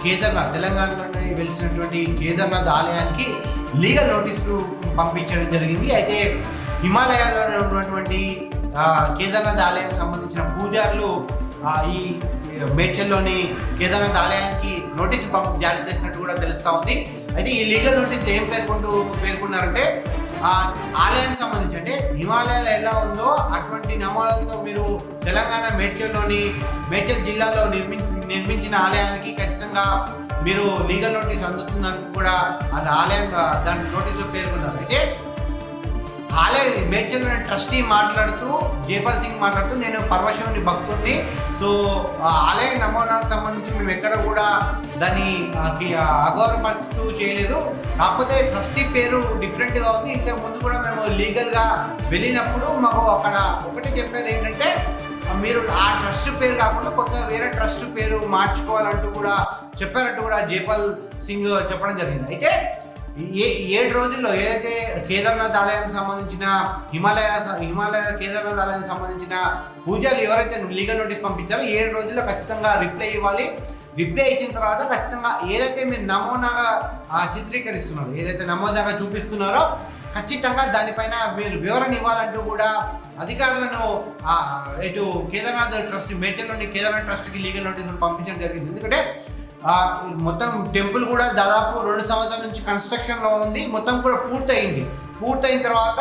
కేదార్నాథ్ తెలంగాణలోనే వెలిసినటువంటి కేదార్నాథ్ ఆలయానికి లీగల్ నోటీసులు పంపించడం జరిగింది. అయితే హిమాలయాల్లో ఉన్నటువంటి కేదార్నాథ్ ఆలయానికి సంబంధించిన పూజారులు ఈ మేడ్చల్లోని కేదార్నాథ్ ఆలయానికి నోటీసు జారీ చేసినట్టు కూడా తెలుస్తూ ఉంది. అయితే ఈ లీగల్ నోటీస్ ఏం పేర్కొన్నారంటే ఆలయానికి సంబంధించి అంటే హిమాలయాలు ఎలా ఉందో అటువంటి నమూనాలతో మీరు తెలంగాణ మేడ్చల్ జిల్లాలో నిర్మించిన ఆలయానికి ఖచ్చితంగా మీరు లీగల్ నోటీస్ అందుతుందని కూడా అది ఆలయం దాని నోటీసులో పేర్కొన్నారు. అయితే మేడ్చల్ ట్రస్టీ మాట్లాడుతూ జైపాల్ సింగ్ మాట్లాడుతూ నేను పరమశివుని భక్తుడిని, సో ఆలయ నమూనాకు సంబంధించి మేము ఎక్కడ కూడా దాన్ని అగౌరవపరుస్తూ చేయలేదు, కాకపోతే ట్రస్టీ పేరు డిఫరెంట్గా ఉంది. ఇంతకు ముందు కూడా మేము లీగల్గా వెళ్ళినప్పుడు మాకు అక్కడ ఒకటి చెప్పారు ఏంటంటే మీరు ఆ ట్రస్ట్ పేరు కాకుండా కొత్త వేరే ట్రస్ట్ పేరు మార్చుకోవాలంటూ కూడా చెప్పారంటూ కూడా జైపాల్ సింగ్ చెప్పడం జరిగింది. అయితే 7 రోజుల్లో ఏదైతే కేదార్నాథ్ ఆలయానికి సంబంధించిన హిమాలయ కేదార్నాథ్ ఆలయానికి సంబంధించిన పూజలు ఎవరైతే లీగల్ నోటీస్ పంపించారో 7 రోజుల్లో ఖచ్చితంగా రిప్లై ఇవ్వాలి. రిప్లై ఇచ్చిన తర్వాత ఖచ్చితంగా ఏదైతే మీరు నమూనాగా చిత్రీకరిస్తున్నారో, ఏదైతే నమూనాగా చూపిస్తున్నారో ఖచ్చితంగా దానిపైన మీరు వివరణ ఇవ్వాలంటూ కూడా అధికారులను ఇటు కేదార్నాథ్ ట్రస్ట్ మేడ్చల్లోని కేదార్నాథ్ ట్రస్ట్కి లీగల్ నోటీసులు పంపించడం జరిగింది. ఎందుకంటే మొత్తం టెంపుల్ కూడా దాదాపు 2 సంవత్సరాల నుంచి కన్స్ట్రక్షన్లో ఉంది. మొత్తం కూడా పూర్తయిన తర్వాత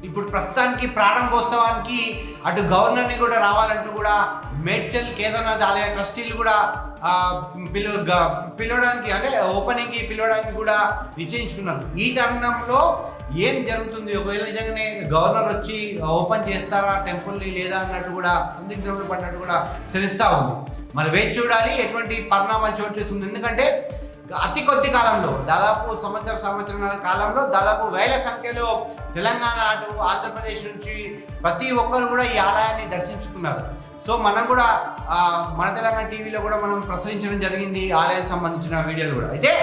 ఇప్పుడు ప్రస్తుతానికి ప్రారంభోత్సవానికి అటు గవర్నర్ని కూడా రావాలంటూ కూడా మేడ్చల్ కేదార్నాథ్ ఆలయ ట్రస్టీలు కూడా పిలవడానికి అంటే ఓపెనింగ్కి పిలవడానికి కూడా నిశ్చయించుకున్నారు. ఈ తరుణంలో ఏం జరుగుతుంది, ఒకవేళ నిజంగానే గవర్నర్ వచ్చి ఓపెన్ చేస్తారా టెంపుల్ని లేదా అన్నట్టు కూడా సందిగ్ధంలో పడినట్టు కూడా తెలుస్తూ ఉంది. మరి వేచి చూడాలి ఎటువంటి పరిణామాలు చోటు చేస్తుంది. ఎందుకంటే అతి కొద్ది కాలంలో దాదాపు సంవత్సరాల కాలంలో దాదాపు వేల సంఖ్యలో తెలంగాణ అటు ఆంధ్రప్రదేశ్ నుంచి ప్రతి ఒక్కరు కూడా ఈ ఆలయాన్ని దర్శించుకున్నారు. సో మనం కూడా మన తెలంగాణ టీవీలో కూడా మనం ప్రసరించడం జరిగింది ఆలయానికి సంబంధించిన వీడియోలు కూడా. అయితే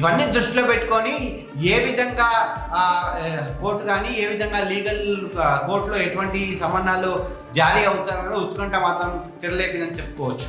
ఇవన్నీ దృష్టిలో పెట్టుకొని ఏ విధంగా కోర్టు కానీ ఏ విధంగా లీగల్ కోర్టులో ఎటువంటి సమన్వయాలు జారీ అవుతారో ఉత్కంఠ మాత్రం తెరలేపిందని చెప్పుకోవచ్చు.